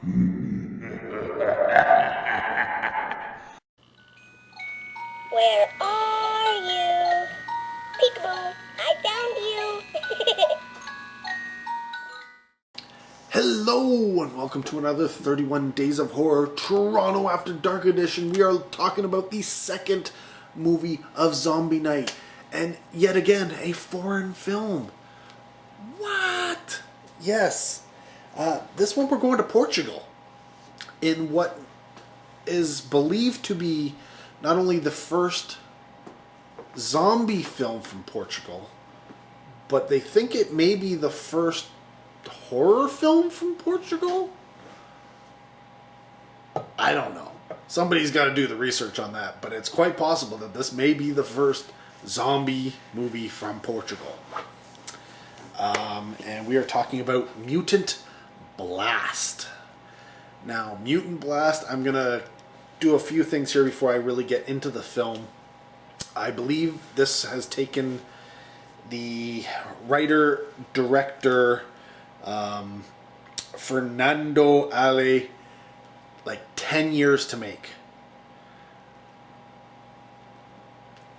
Where are you? Peekaboo, I found you. Hello and welcome to another 31 Days of Horror Toronto After Dark edition. We are talking about the second movie of Zombie Night, and yet again a foreign film. What? Yes. This one we're going to Portugal in what is believed to be not only the first zombie film from Portugal, but they think it may be the first horror film from Portugal? I don't know. Somebody's got to do the research on that, but it's quite possible that this may be the first zombie movie from Portugal. And we are talking about Mutant Blast. Now, Mutant Blast, I'm going to do a few things here before I really get into the film. I believe this has taken the writer, director, Fernando Ale, like 10 years to make.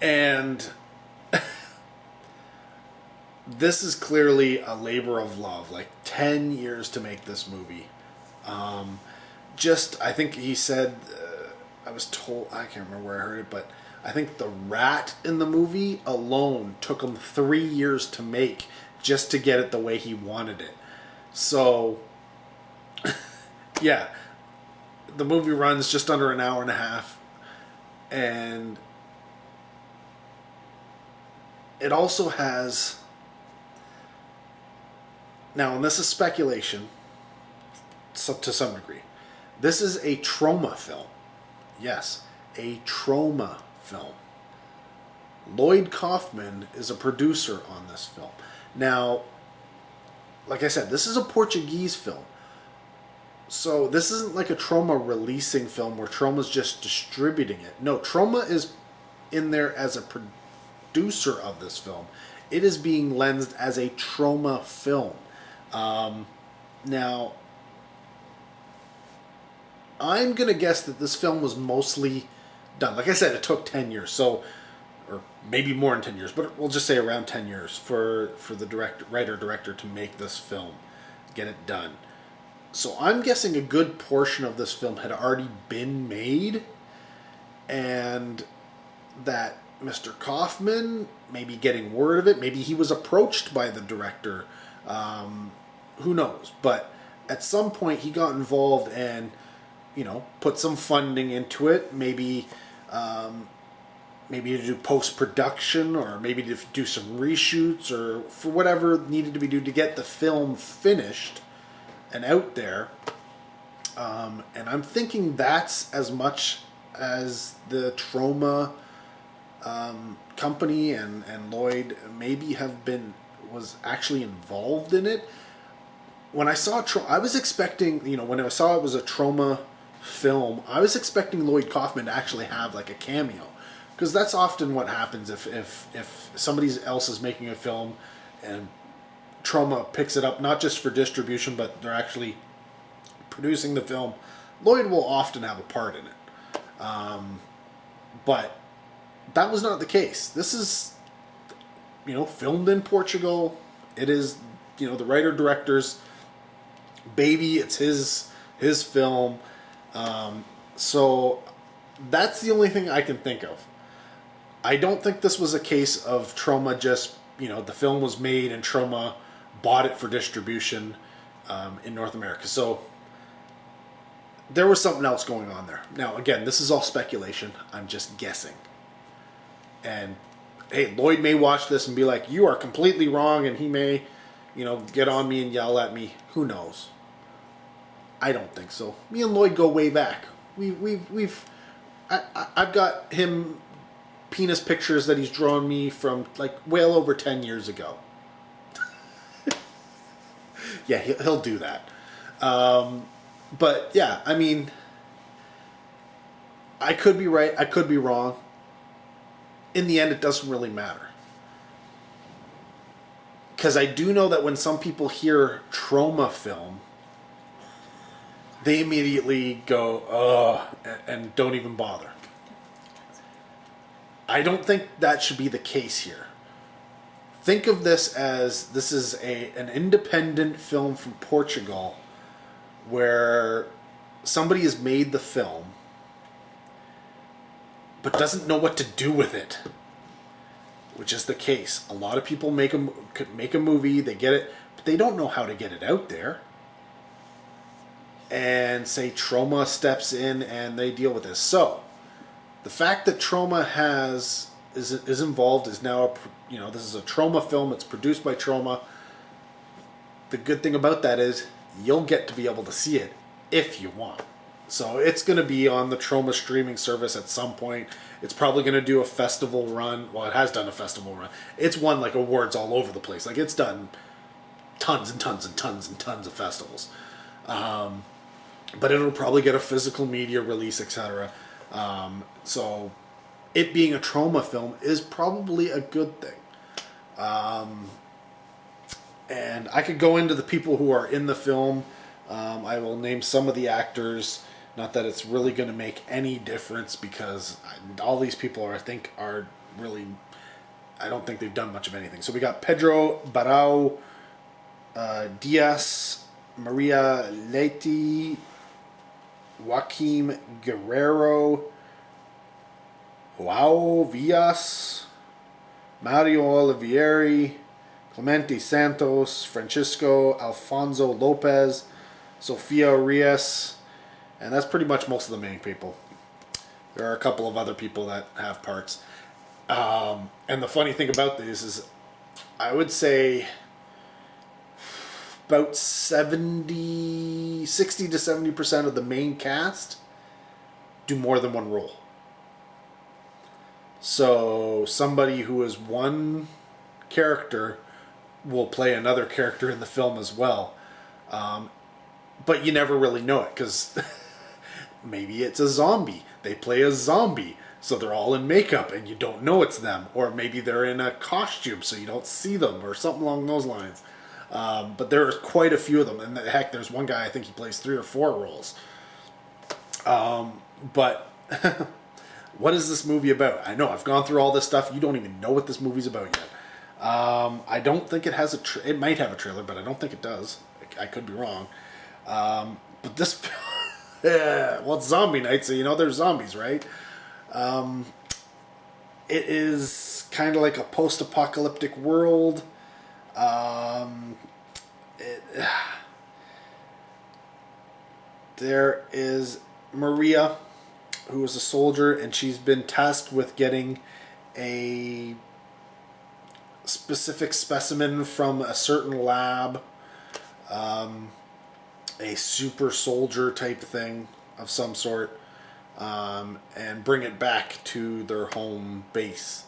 And this is clearly a labor of love. Like 10 years to make this movie. I think he said, I was told, I can't remember where I heard it, but I think the rat in the movie alone took him 3 years to make just to get it the way he wanted it. So, yeah, the movie runs just under an hour and a half, and it also has, now, and this is speculation, to some degree, this is a trauma film. Yes, a trauma film. Lloyd Kaufman is a producer on this film. Now, like I said, this is a Portuguese film. So this isn't like a Trauma releasing film where Trauma's just distributing it. No, Trauma is in there as a producer of this film. It is being lensed as a Trauma film. Now, I'm going to guess that this film was mostly done. Like I said, it took 10 years. So, or maybe more than 10 years, but we'll just say around 10 years for the writer-director to make this film, get it done. So I'm guessing a good portion of this film had already been made, and that Mr. Kaufman, maybe getting word of it, maybe he was approached by the director, who knows, but at some point he got involved and, put some funding into it, maybe to do post-production, or maybe to do some reshoots, or for whatever needed to be done to get the film finished and out there. And I'm thinking that's as much as the Trauma company and Lloyd maybe was actually involved in it. When I saw I was expecting, when I saw it was a Trauma film, I was expecting Lloyd Kaufman to actually have like a cameo. Because that's often what happens if somebody else is making a film and Trauma picks it up, not just for distribution, but they're actually producing the film. Lloyd will often have a part in it. But that was not the case. This is, filmed in Portugal. It is, the writer-director's baby. It's his film. So that's the only thing I can think of. I don't think this was a case of Trauma just, the film was made and Trauma bought it for distribution in North America. So there was something else going on there. Now, again, this is all speculation. I'm just guessing. And, hey, Lloyd may watch this and be like, you are completely wrong, and he may, get on me and yell at me. Who knows? I don't think so. Me and Lloyd go way back. I've got him penis pictures that he's drawn me from like well over 10 years ago. Yeah, he'll do that. But yeah, I mean, I could be right, I could be wrong. In the end, it doesn't really matter. Because I do know that when some people hear trauma film, they immediately go, ugh, and don't even bother. I don't think that should be the case here. Think of this as this is an independent film from Portugal where somebody has made the film but doesn't know what to do with it, which is the case. A lot of people could make a movie, they get it, but they don't know how to get it out there. And say Troma steps in and they deal with this. So the fact that Troma is involved is now this is a Troma film. It's produced by Troma. The good thing about that is you'll get to be able to see it if you want. So it's going to be on the Troma streaming service at some point. It's probably going to do a festival run. Well, it has done a festival run. It's won like awards all over the place. Like it's done tons and tons and tons and tons of festivals. But it'll probably get a physical media release, etc. So it being a Troma film is probably a good thing. And I could go into the people who are in the film. I will name some of the actors. Not that it's really going to make any difference because all these people I think are really... I don't think they've done much of anything. So we got Pedro Barão Diaz, Maria Leite, Joaquim Guerrero, João Villas, Mario Olivieri, Clemente Santos, Francisco Alfonso Lopez, Sofia Reyes, and that's pretty much most of the main people. There are a couple of other people that have parts. And the funny thing about this is, I would say about 60 to 70% of the main cast do more than one role. So somebody who is one character will play another character in the film as well. But you never really know it because maybe it's a zombie. They play a zombie, so they're all in makeup and you don't know it's them. Or maybe they're in a costume so you don't see them or something along those lines. But there are quite a few of them. And heck, there's one guy, I think he plays 3 or 4 roles. But what is this movie about? I know, I've gone through all this stuff. You don't even know what this movie's about yet. I don't think it has it might have a trailer, but I don't think it does. I could be wrong. But this... well, it's zombie night, so there's zombies, right? It is kind of like a post-apocalyptic world. There is Maria, who is a soldier, and she's been tasked with getting a specific specimen from a certain lab, a super soldier type thing of some sort, and bring it back to their home base.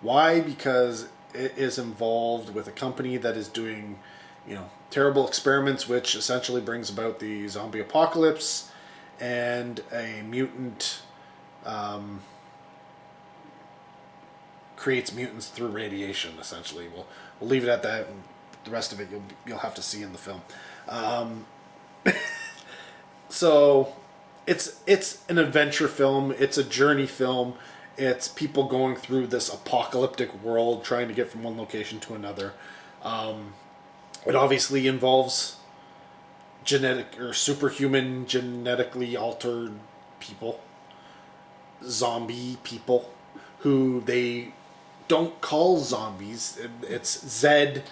Why? Because it is involved with a company that is doing, terrible experiments, which essentially brings about the zombie apocalypse and a mutant creates mutants through radiation. Essentially, we'll leave it at that. And the rest of it you'll have to see in the film. So it's an adventure film. It's a journey film. It's people going through this apocalyptic world, trying to get from one location to another. It obviously involves genetic or superhuman, genetically altered people, zombie people, who they don't call zombies. It's Z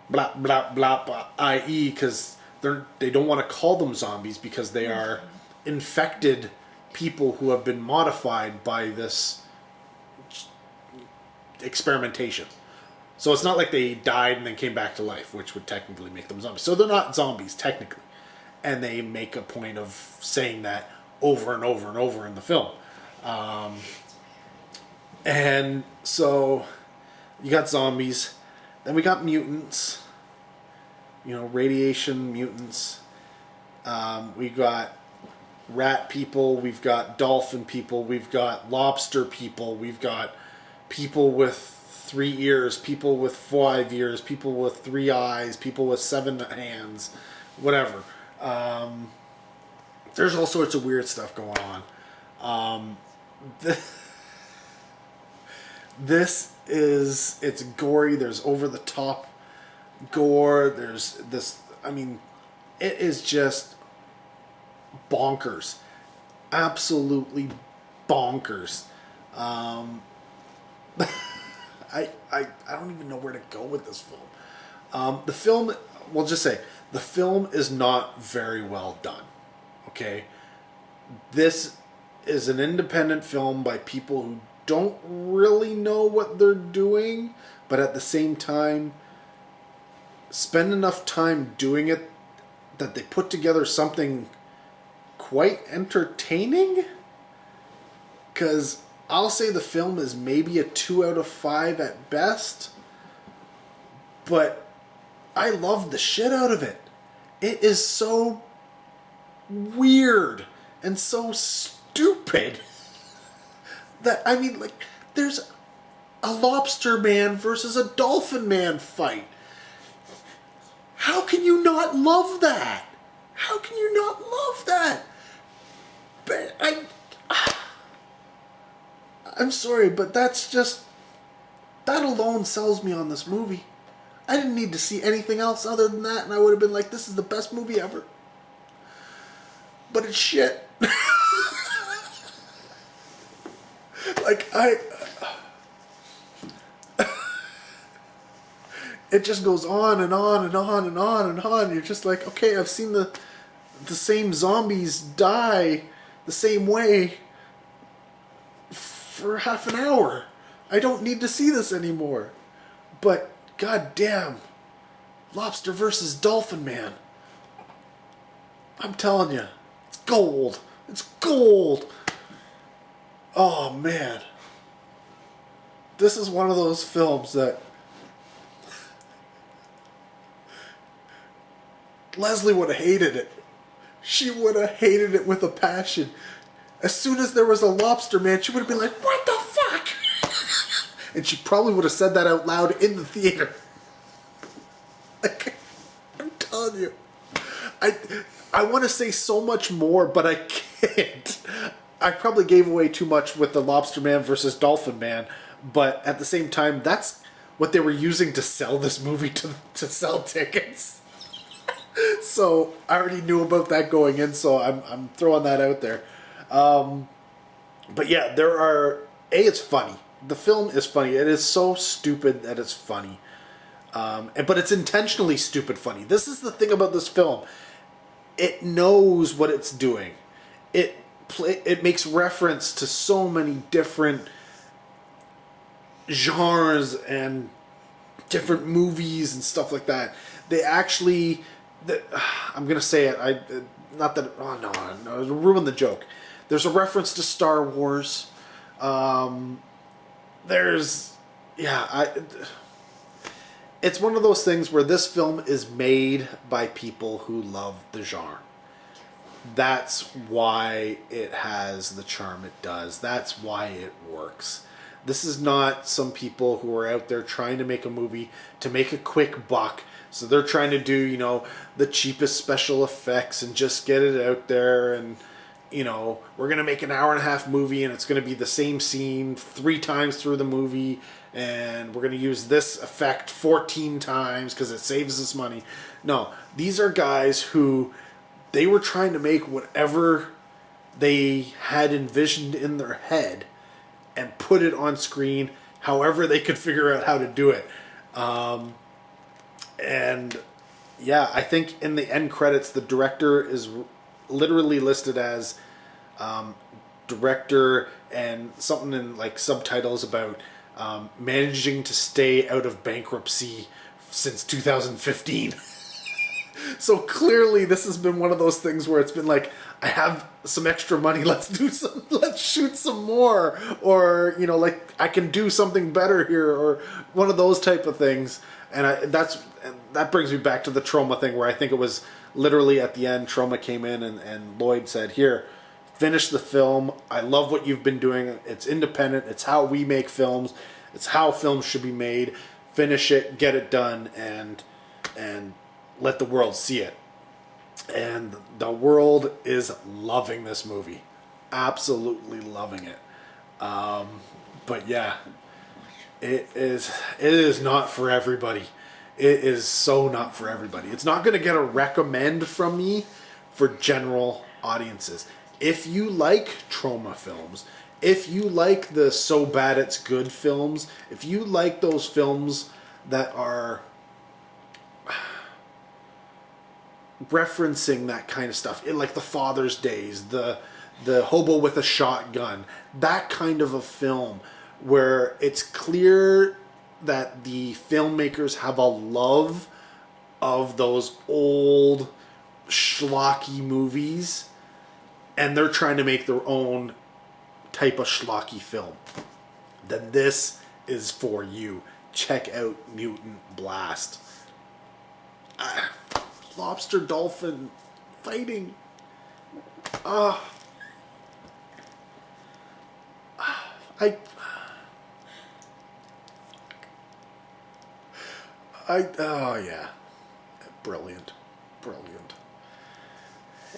blah blah blah, blah IE, because they don't want to call them zombies because they are infected people who have been modified by this experimentation. So it's not like they died and then came back to life, which would technically make them zombies. So they're not zombies technically, and they make a point of saying that over and over and over in the film. And so you got zombies, then we got mutants, radiation mutants. We got rat people, we've got dolphin people, we've got lobster people, we've got people with 3 ears, people with 5 ears, people with 3 eyes, people with 7 hands, whatever. there's all sorts of weird stuff going on. This is, it's gory. There's over the top gore. There's this, I mean, it is just bonkers. Absolutely bonkers. I don't even know where to go with this film. The film, we'll just say, the film is not very well done. Okay? This is an independent film by people who don't really know what they're doing, but at the same time, spend enough time doing it that they put together something quite entertaining. Because I'll say the film is maybe a 2 out of 5 at best, but I love the shit out of it. It is so weird and so stupid that, I mean, like, there's a lobster man versus a dolphin man fight. How can you not love that? How can you not love that? But I'm sorry, but that's just, that alone sells me on this movie. I didn't need to see anything else other than that, and I would have been like, this is the best movie ever. But it's shit. Like, it just goes on and on and on and on and on. You're just like, okay, I've seen the same zombies die the same way for half an hour. I don't need to see this anymore. But goddamn, lobster versus dolphin man. I'm telling you, it's gold. It's gold. Oh man, this is one of those films that Leslie would have hated it. She would have hated it with a passion. As soon as there was a lobster man, she would have been like, what the fuck? And she probably would have said that out loud in the theater. Like, I'm telling you. I want to say so much more, but I can't. I probably gave away too much with the lobster man versus dolphin man, but at the same time, that's what they were using to sell this movie, to sell tickets. So I already knew about that going in, so I'm throwing that out there. But yeah, it's funny. The film is funny. It is so stupid that it's funny. But it's intentionally stupid funny. This is the thing about this film. It knows what it's doing. It makes reference to so many different genres and different movies and stuff like that. They actually, I'm gonna say it. Not that. Oh no, it'll ruin the joke. There's a reference to Star Wars. It's one of those things where this film is made by people who love the genre. That's why it has the charm it does. That's why it works. This is not some people who are out there trying to make a movie to make a quick buck. So they're trying to do, the cheapest special effects and just get it out there. And, we're going to make an 1.5 hour movie and it's going to be the same scene 3 times through the movie. And we're going to use this effect 14 times because it saves us money. No, these are guys who, they were trying to make whatever they had envisioned in their head and put it on screen however they could figure out how to do it. And yeah, I think in the end credits, the director is literally listed as director, and something in like subtitles about managing to stay out of bankruptcy since 2015. So clearly this has been one of those things where it's been like, I have some extra money, let's shoot some more, or like I can do something better here, or one of those type of things. And that brings me back to the Troma thing, where I think it was literally at the end, Troma came in and Lloyd said, here, finish the film. I love what you've been doing. It's independent. It's how we make films. It's how films should be made. Finish it, get it done, and let the world see it. And the world is loving this movie. Absolutely loving it. But yeah, it is not for everybody. It is so not for everybody. It's not going to get a recommend from me for general audiences. If you like trauma films, if you like the so bad it's good films, if you like those films that are referencing that kind of stuff, like the Father's Days, the Hobo with a Shotgun, that kind of a film where it's clear that the filmmakers have a love of those old schlocky movies and they're trying to make their own type of schlocky film, then this is for you. Check out Mutant Blast. Lobster dolphin fighting. Oh yeah. Brilliant.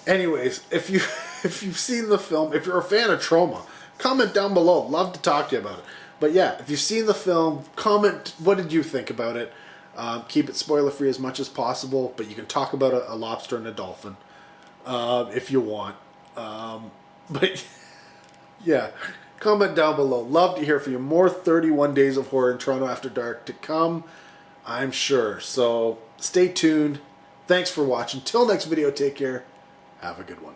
Anyways, if you've seen the film, if you're a fan of trauma, comment down below. Love to talk to you about it. But yeah, if you've seen the film, comment what did you think about it. Keep it spoiler free as much as possible, but you can talk about a lobster and a dolphin if you want. But yeah, comment down below. Love to hear from you. More 31 Days of Horror in Toronto After Dark to come, I'm sure. So stay tuned. Thanks for watching. Till next video, take care. Have a good one.